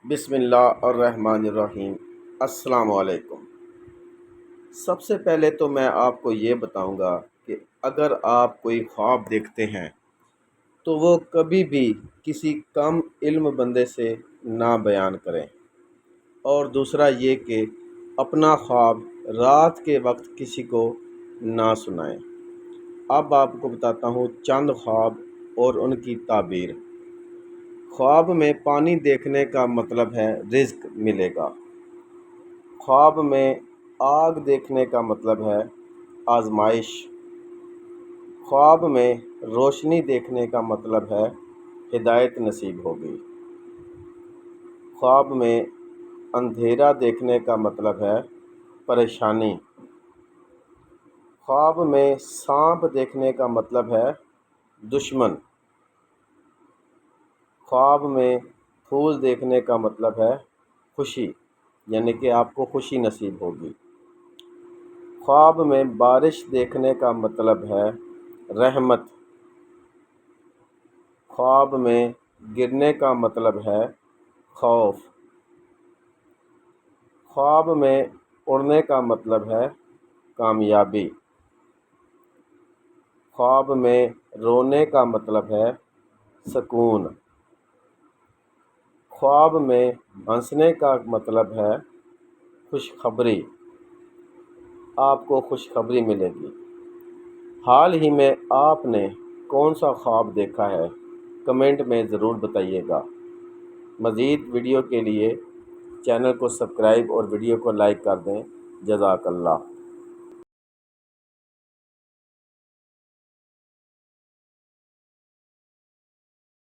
بسم اللہ الرحمن الرحیم۔ السلام علیکم۔ سب سے پہلے تو میں آپ کو یہ بتاؤں گا کہ اگر آپ کوئی خواب دیکھتے ہیں تو وہ کبھی بھی کسی کم علم بندے سے نہ بیان کریں، اور دوسرا یہ کہ اپنا خواب رات کے وقت کسی کو نہ سنائیں۔ اب آپ کو بتاتا ہوں چند خواب اور ان کی تعبیر۔ خواب میں پانی دیکھنے کا مطلب ہے رزق ملے گا۔ خواب میں آگ دیکھنے کا مطلب ہے آزمائش۔ خواب میں روشنی دیکھنے کا مطلب ہے ہدایت نصیب ہوگی۔ خواب میں اندھیرا دیکھنے کا مطلب ہے پریشانی۔ خواب میں سانپ دیکھنے کا مطلب ہے دشمن۔ خواب میں پھول دیکھنے کا مطلب ہے خوشی، یعنی کہ آپ کو خوشی نصیب ہوگی۔ خواب میں بارش دیکھنے کا مطلب ہے رحمت۔ خواب میں گرنے کا مطلب ہے خوف۔ خواب میں اڑنے کا مطلب ہے کامیابی۔ خواب میں رونے کا مطلب ہے سکون۔ خواب میں ہنسنے کا مطلب ہے خوشخبری، آپ کو خوشخبری ملے گی۔ حال ہی میں آپ نے کون سا خواب دیکھا ہے؟ کمنٹ میں ضرور بتائیے گا۔ مزید ویڈیو کے لیے چینل کو سبسکرائب اور ویڈیو کو لائک کر دیں۔ جزاک اللہ۔